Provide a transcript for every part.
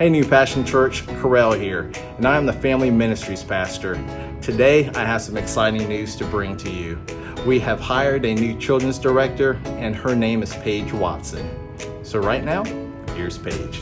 Hey, New Passion Church, Corell here, and I am the Family Ministries Pastor. Today, I have some exciting news to bring to you. We have hired a new children's director, and her name is Paige Watson. So right now, here's Paige.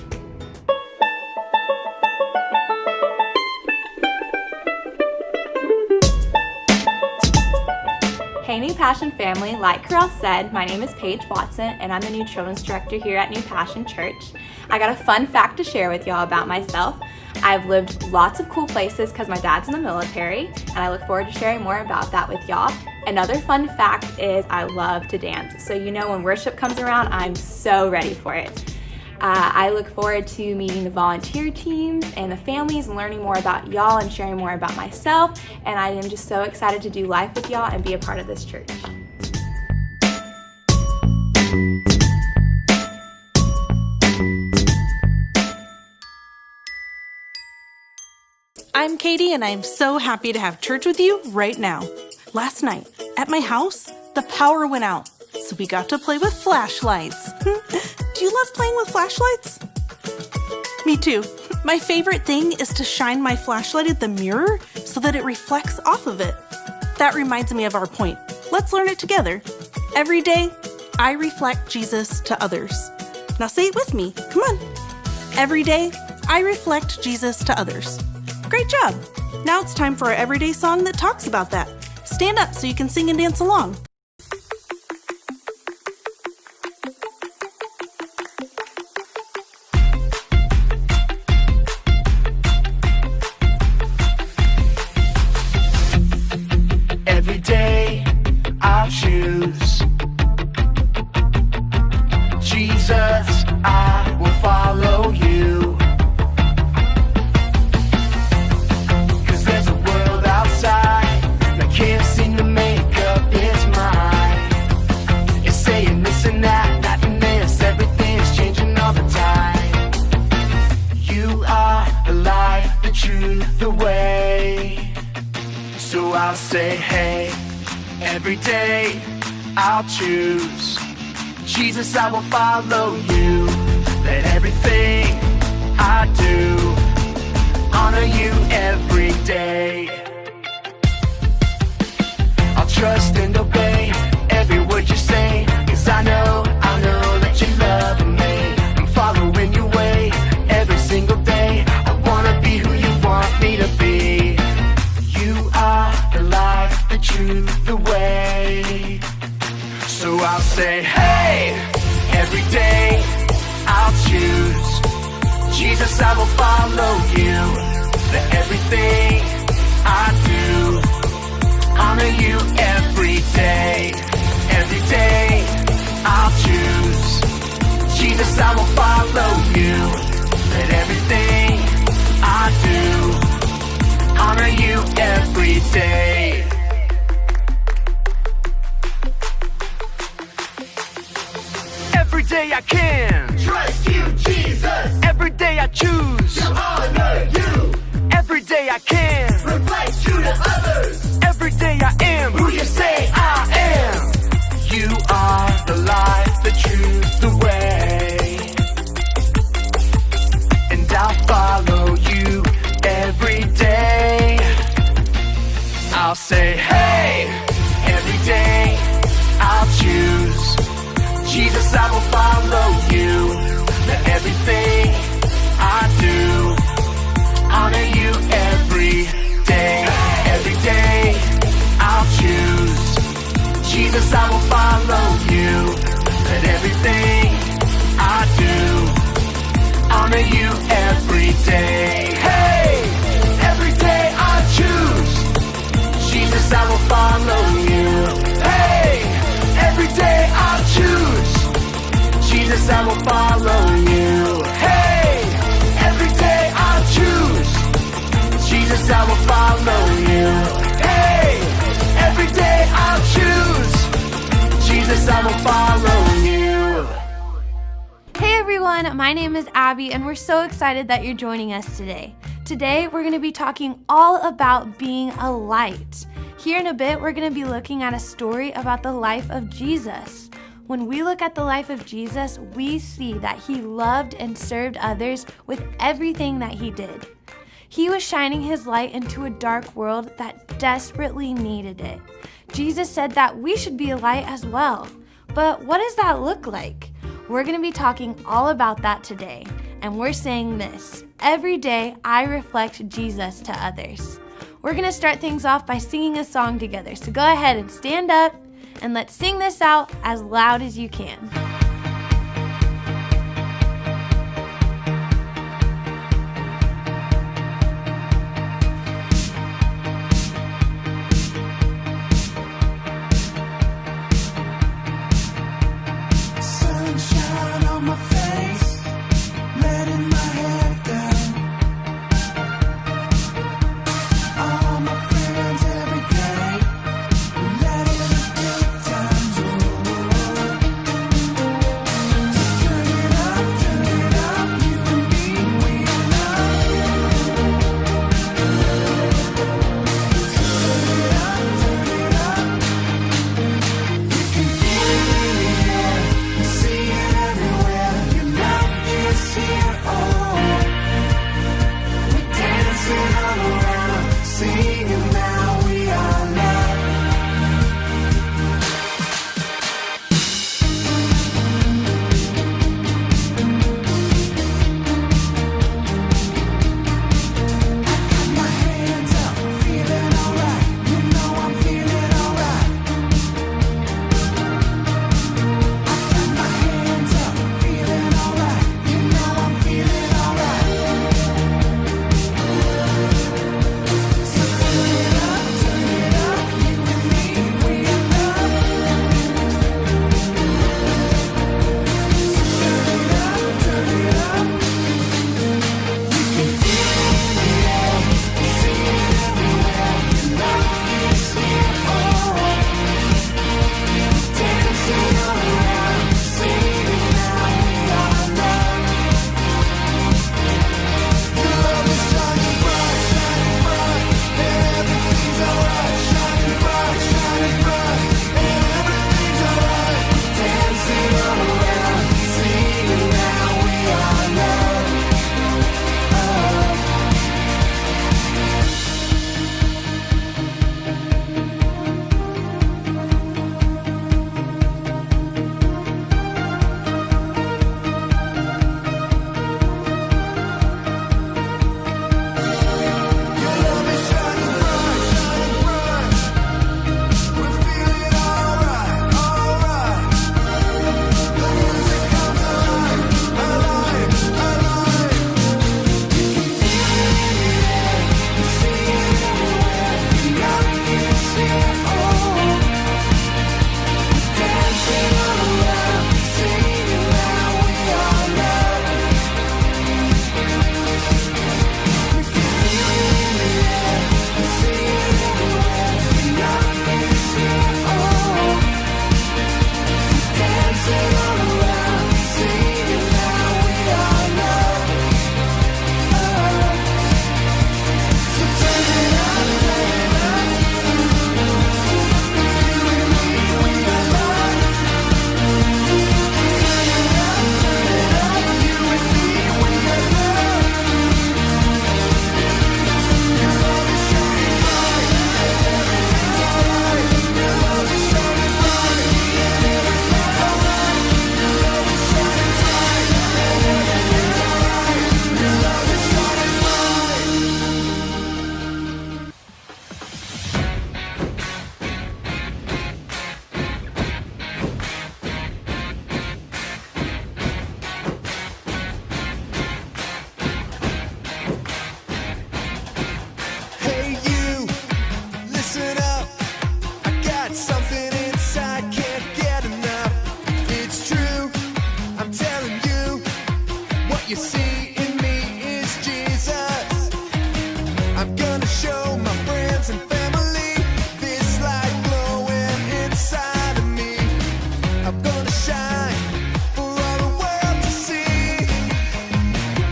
Hey New Passion family, like Corell said, my name is Paige Watson and I'm the new children's director here at New Passion Church. I got a fun fact to share with y'all about myself. I've lived lots of cool places because my dad's in the military, and I look forward to sharing more about that with y'all. Another fun fact is I love to dance. So when worship comes around, I'm so ready for it. I look forward to meeting the volunteer teams and the families and learning more about y'all and sharing more about myself. And I am just so excited to do life with y'all and be a part of this church. I'm Katie, and I'm so happy to have church with you right now. Last night, at my house, the power went out, so we got to play with flashlights. Do you love playing with flashlights? Me too. My favorite thing is to shine my flashlight at the mirror so that it reflects off of it. That reminds me of our point. Let's learn it together. Every day, I reflect Jesus to others. Now say it with me. Come on. Every day, I reflect Jesus to others. Great job. Now it's time for our everyday song that talks about that. Stand up so you can sing and dance along. Every day I'll choose Jesus, I will follow you. 'Cause there's a world outside that can't seem to make up its mind. It's saying this and that and this, everything's changing all the time. You are the light, the truth, the way. So I'll say, hey, every day I'll choose Jesus, I will follow you. Let everything I do honor you every day. I'll trust and obey every word you say, 'cause I know that you love me. I'm following your way every single day. I wanna be who you want me to be. You are the life, the truth, the way. So I'll say, hey, every day I'll choose Jesus, I will follow you. Let everything I do honor you every day. Every day I'll choose Jesus, I will follow you. Let everything I do honor you every day. Every day I can trust you, Jesus. Every day I choose to honor you. Every day I can reflect you to others. Every day I am who you say I am. You are the light, the truth, the way. And I'll follow you every day. I'll say, hey, every day I'll choose Jesus, I will follow you. Let everything I do honor you every day. Every day I'll choose Jesus, I will follow you. Let everything I do honor you every day. Hey, every day I choose Jesus, I will follow you. Hey, every day I'll choose Jesus, I will follow you. Hey, every day I'll choose Jesus, I will follow you. Hey, every day I'll choose Jesus, I will follow you. Hey everyone, my name is Abby and we're so excited that you're joining us today. Today we're going to be talking all about being a light. Here in a bit we're going to be looking at a story about the life of Jesus. When we look at the life of Jesus, we see that he loved and served others with everything that he did. He was shining his light into a dark world that desperately needed it. Jesus said that we should be a light as well. But what does that look like? We're going to be talking all about that today. And we're saying this: every day I reflect Jesus to others. We're going to start things off by singing a song together. So go ahead and stand up and let's sing this out as loud as you can. Sunshine on my face, letting my head down. All my friends every day, letting the good times roll. So turn it up, you and me, we in love. Turn it up, you can feel it in the air, you see it everywhere. Your love is here, oh. We're dancing all around, singing now we are love. My hands up, feeling alright. You know I'm feeling alright. My hands up, feeling alright. You know I'm feeling alright. So turn it up, you and me, we in love. So turn it up, you can feel it in the air, you see it everywhere. Your love is here, oh. Dancing all around, singing now we are love. Your love is shining bright, and everything's alright. Shining bright, and everything's alright. Dancing all around, singing now we are love. Your love is shining bright. We're feeling alright. The music comes alive. You can feel it in the air, you see it everywhere. Your love is here, oh. Dancing all around, singing now we are love. You can feel it in the air, you see it everywhere. Your love is here, oh. Dancing all around, singing now we are love. So turn it up, you and me, we are love. Turn it up, you and me, we are love. Your love is shining bright, everything's alright. Your love is shining bright, everything's alright. Your love is shining bright, everything's alright. Your love is shining bright. Hey you, listen up. I got something inside, can't get enough. It's true, I'm telling you. What you see in me is Jesus. I'm gonna show my friends and family this light glowing inside of me. I'm gonna shine for all the world to see.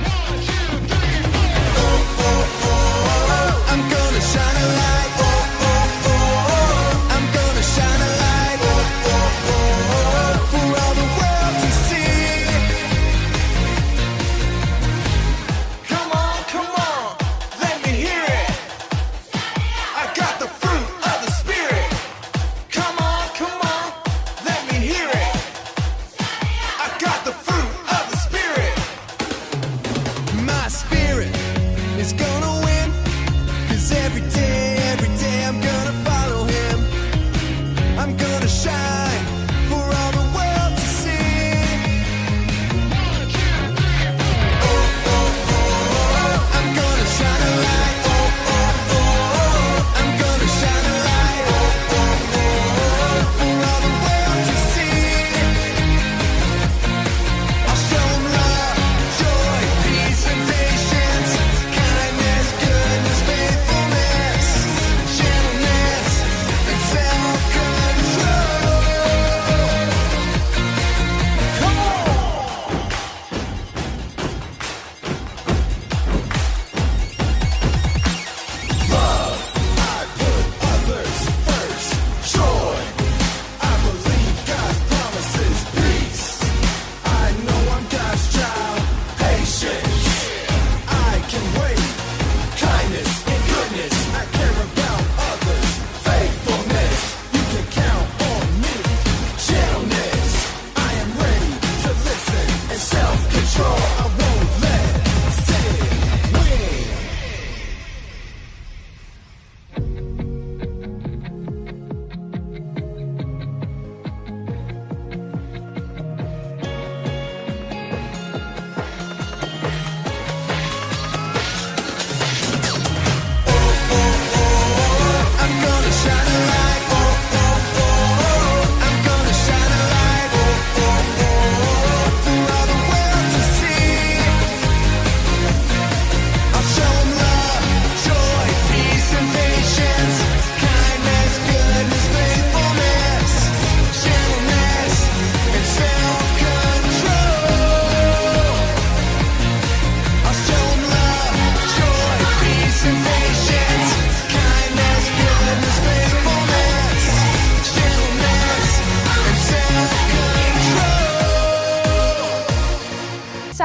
1, 2, 3, 4. Oh, oh, oh, I'm gonna shine a light. Oh, oh, oh, I'm gonna shine a light. Oh, oh, oh, for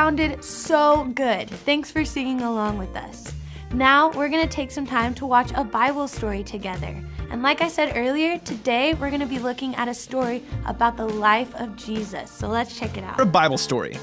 sounded so good. Thanks for singing along with us. Now we're going to take some time to watch a Bible story together. And like I said earlier, today we're going to be looking at a story about the life of Jesus. So let's check it out. A Bible story.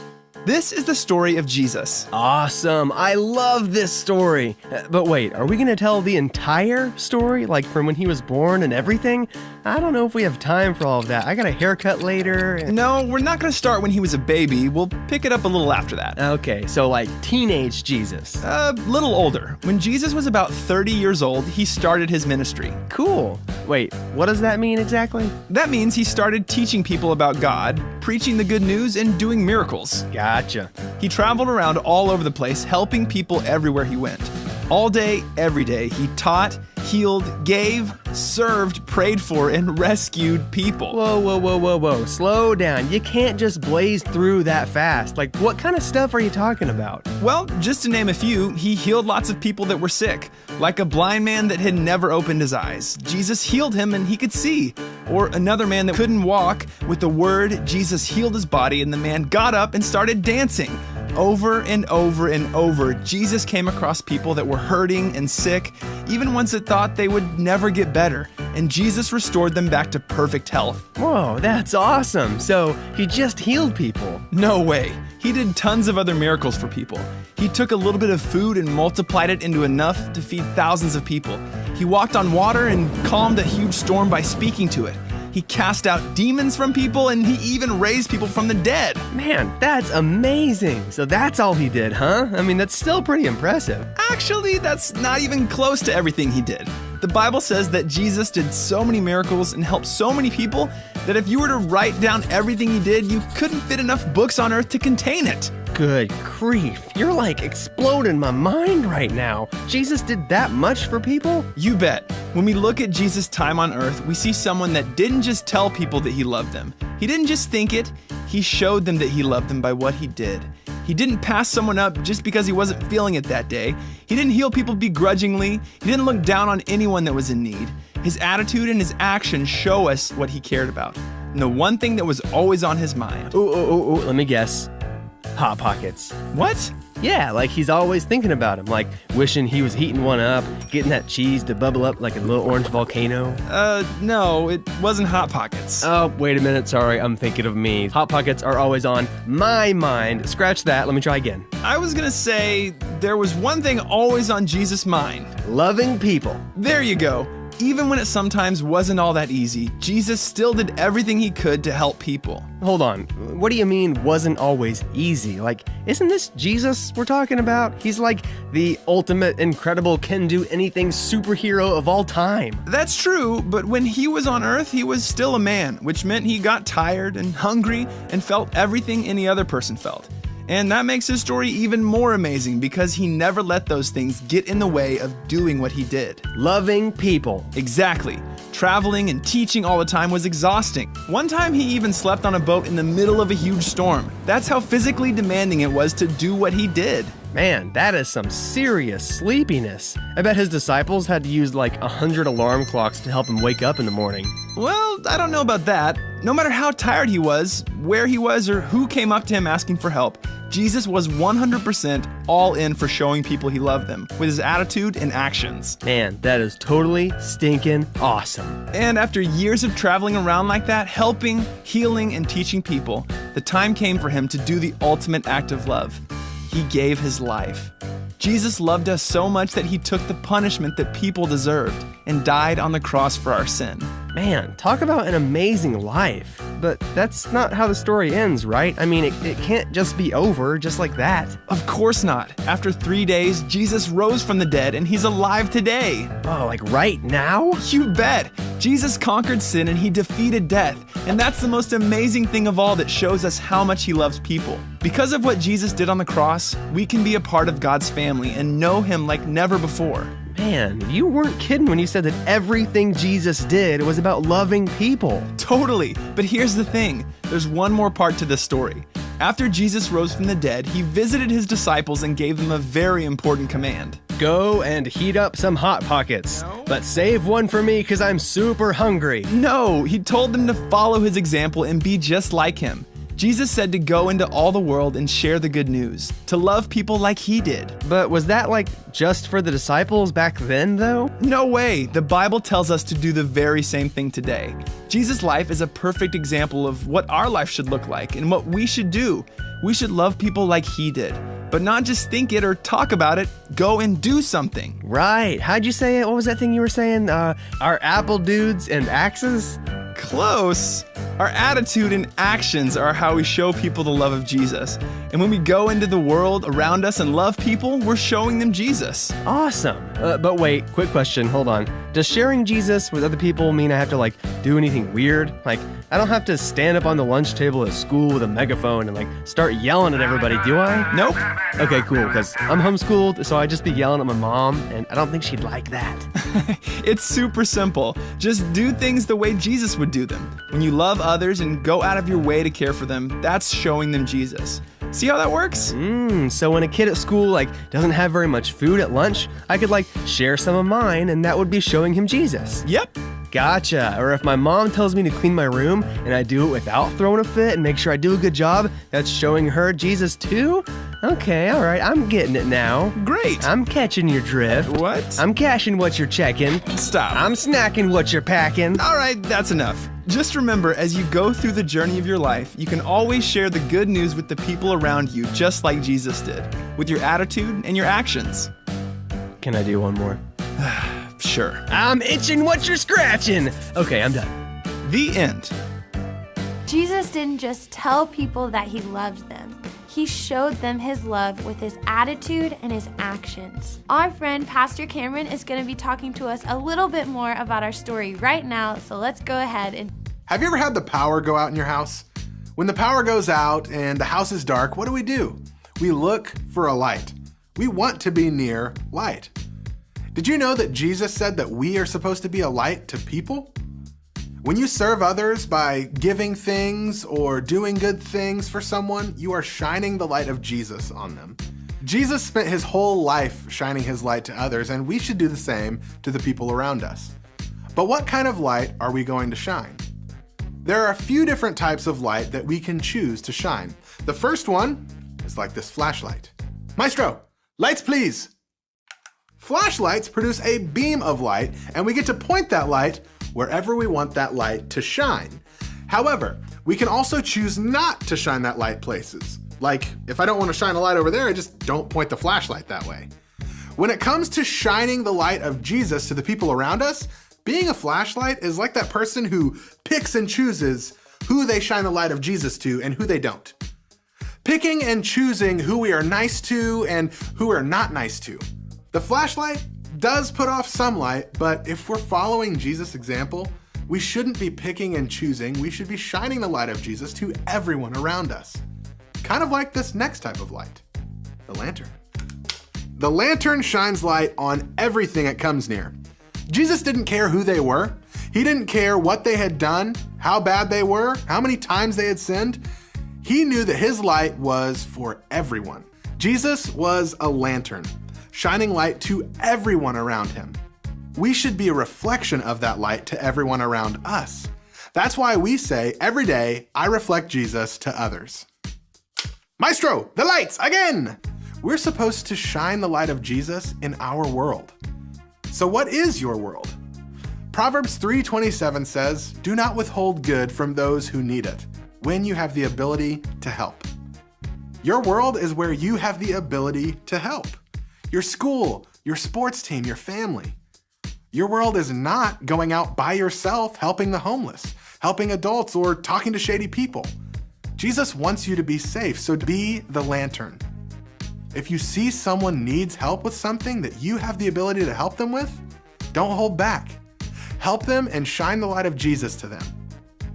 This is the story of Jesus. Awesome. I love this story. But wait, are we going to tell the entire story, like from when he was born and everything? I don't know if we have time for all of that. I got a haircut later. No, we're not going to start when he was a baby. We'll pick it up a little after that. Okay, so like teenage Jesus. A little older. When Jesus was about 30 years old, he started his ministry. Cool. Wait, what does that mean exactly? That means he started teaching people about God, preaching the good news, and doing miracles. Gotcha. He traveled around all over the place, helping people everywhere he went. All day, every day, he taught, healed, gave, served, prayed for, and rescued people. Whoa. Slow down. You can't just blaze through that fast. Like, what kind of stuff are you talking about? Well, just to name a few, he healed lots of people that were sick, like a blind man that had never opened his eyes. Jesus healed him and he could see. Or another man that couldn't walk. With the word, Jesus healed his body and the man got up and started dancing. Over and over and over, Jesus came across people that were hurting and sick, even ones that thought they would never get better, and Jesus restored them back to perfect health. Whoa, that's awesome. So he just healed people. No way. He did tons of other miracles for people. He took a little bit of food and multiplied it into enough to feed thousands of people. He walked on water and calmed a huge storm by speaking to it. He cast out demons from people, and he even raised people from the dead. Man, that's amazing. So that's all he did, huh? I mean, that's still pretty impressive. Actually, that's not even close to everything he did. The Bible says that Jesus did so many miracles and helped so many people that if you were to write down everything he did, you couldn't fit enough books on earth to contain it. Good grief. You're like exploding my mind right now. Jesus did that much for people? You bet. When we look at Jesus' time on earth, we see someone that didn't just tell people that he loved them. He didn't just think it, he showed them that he loved them by what he did. He didn't pass someone up just because he wasn't feeling it that day. He didn't heal people begrudgingly. He didn't look down on anyone that was in need. His attitude and his actions show us what he cared about. And the one thing that was always on his mind. Ooh, let me guess. Hot Pockets. What? Yeah, like he's always thinking about him, like wishing he was heating one up, getting that cheese to bubble up like a little orange volcano. No, it wasn't Hot Pockets. Oh, wait a minute, sorry, I'm thinking of me. Hot Pockets are always on my mind. Scratch that, let me try again. I was gonna say, there was one thing always on Jesus' mind. Loving people. There you go. Even when it sometimes wasn't all that easy, Jesus still did everything he could to help people. Hold on, what do you mean wasn't always easy? Like, isn't this Jesus we're talking about? He's like the ultimate incredible can-do-anything superhero of all time. That's true, but when he was on earth, he was still a man, which meant he got tired and hungry and felt everything any other person felt. And that makes his story even more amazing because he never let those things get in the way of doing what he did. Loving people. Exactly. Traveling and teaching all the time was exhausting. One time he even slept on a boat in the middle of a huge storm. That's how physically demanding it was to do what he did. Man, that is some serious sleepiness. I bet his disciples had to use like 100 alarm clocks to help him wake up in the morning. Well, I don't know about that. No matter how tired he was, where he was, or who came up to him asking for help, Jesus was 100% all in for showing people he loved them with his attitude and actions. Man, that is totally stinking awesome. And after years of traveling around like that, helping, healing, and teaching people, the time came for him to do the ultimate act of love. He gave his life. Jesus loved us so much that he took the punishment that people deserved and died on the cross for our sin. Man, talk about an amazing life. But that's not how the story ends, right? I mean, it can't just be over just like that. Of course not. After 3 days, Jesus rose from the dead and he's alive today. Oh, like right now? You bet. Jesus conquered sin and he defeated death. And that's the most amazing thing of all that shows us how much he loves people. Because of what Jesus did on the cross, we can be a part of God's family and know him like never before. Man, you weren't kidding when you said that everything Jesus did was about loving people. Totally. But here's the thing. There's one more part to this story. After Jesus rose from the dead, he visited his disciples and gave them a very important command. Go and heat up some Hot Pockets, but save one for me because I'm super hungry. No, he told them to follow his example and be just like him. Jesus said to go into all the world and share the good news, to love people like he did. But was that just for the disciples back then, though? No way. The Bible tells us to do the very same thing today. Jesus' life is a perfect example of what our life should look like and what we should do. We should love people like he did, but not just think it or talk about it. Go and do something. Right. How'd you say it? What was that thing you were saying? Our apple dudes and axes? Close. Our attitude and actions are how we show people the love of Jesus. And when we go into the world around us and love people, we're showing them Jesus. Awesome. But wait, quick question. Hold on. Does sharing Jesus with other people mean I have to do anything weird? I don't have to stand up on the lunch table at school with a megaphone and start yelling at everybody, do I? Nope. Okay, cool, because I'm homeschooled, so I just be yelling at my mom, and I don't think she'd like that. It's super simple. Just do things the way Jesus would do them. When you love others and go out of your way to care for them, that's showing them Jesus. See how that works? So when a kid at school doesn't have very much food at lunch, I could share some of mine, and that would be showing him Jesus. Yep. Gotcha. Or if my mom tells me to clean my room and I do it without throwing a fit and make sure I do a good job, that's showing her Jesus too? Okay, all right, I'm getting it now. Great. I'm catching your drift. What? I'm cashing what you're checking. Stop. I'm snacking what you're packing. All right, that's enough. Just remember, as you go through the journey of your life, you can always share the good news with the people around you, just like Jesus did, with your attitude and your actions. Can I do one more? Sure. I'm itching what you're scratching. Okay, I'm done. The end. Jesus didn't just tell people that he loved them. He showed them his love with his attitude and his actions. Our friend Pastor Cameron is going to be talking to us a little bit more about our story right now, so let's go ahead and... Have you ever had the power go out in your house? When the power goes out and the house is dark, what do? We look for a light. We want to be near light. Did you know that Jesus said that we are supposed to be a light to people? When you serve others by giving things or doing good things for someone, you are shining the light of Jesus on them. Jesus spent his whole life shining his light to others, and we should do the same to the people around us. But what kind of light are we going to shine? There are a few different types of light that we can choose to shine. The first one is like this flashlight. Maestro, lights please. Flashlights produce a beam of light, and we get to point that light wherever we want that light to shine. However, we can also choose not to shine that light places. Like, if I don't want to shine a light over there, I just don't point the flashlight that way. When it comes to shining the light of Jesus to the people around us, being a flashlight is like that person who picks and chooses who they shine the light of Jesus to and who they don't. Picking and choosing who we are nice to and who we're not nice to. The flashlight does put off some light, but if we're following Jesus' example, we shouldn't be picking and choosing. We should be shining the light of Jesus to everyone around us. Kind of like this next type of light, the lantern. The lantern shines light on everything it comes near. Jesus didn't care who they were. He didn't care what they had done, how bad they were, how many times they had sinned. He knew that his light was for everyone. Jesus was a lantern, shining light to everyone around him. We should be a reflection of that light to everyone around us. That's why we say every day, I reflect Jesus to others. Maestro, the lights again! We're supposed to shine the light of Jesus in our world. So what is your world? Proverbs 3:27 says, "Do not withhold good from those who need it, when you have the ability to help." Your world is where you have the ability to help. Your school, your sports team, your family. Your world is not going out by yourself helping the homeless, helping adults, or talking to shady people. Jesus wants you to be safe, so be the lantern. If you see someone needs help with something that you have the ability to help them with, don't hold back. Help them and shine the light of Jesus to them.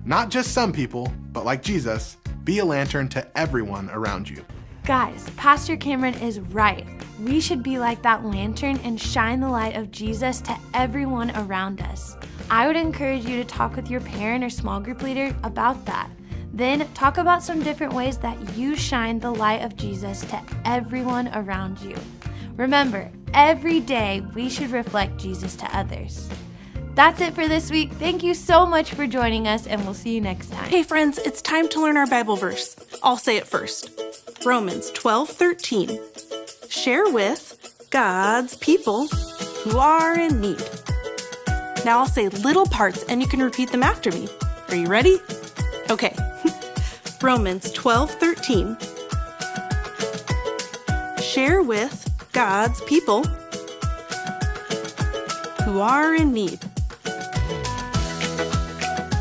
Not just some people, but like Jesus, be a lantern to everyone around you. Guys, Pastor Cameron is right. We should be like that lantern and shine the light of Jesus to everyone around us. I would encourage you to talk with your parent or small group leader about that. Then talk about some different ways that you shine the light of Jesus to everyone around you. Remember, every day we should reflect Jesus to others. That's it for this week. Thank you so much for joining us, and we'll see you next time. Hey friends, it's time to learn our Bible verse. I'll say it first. Romans 12:13. Share with God's people who are in need. Now I'll say little parts and you can repeat them after me. Are you ready? Okay. Romans 12:13. Share with God's people who are in need.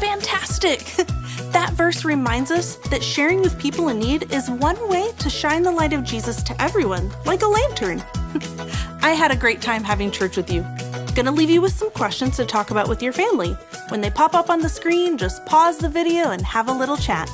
Fantastic! That verse reminds us that sharing with people in need is one way to shine the light of Jesus to everyone, like a lantern. I had a great time having church with you. Gonna leave you with some questions to talk about with your family. When they pop up on the screen, just pause the video and have a little chat.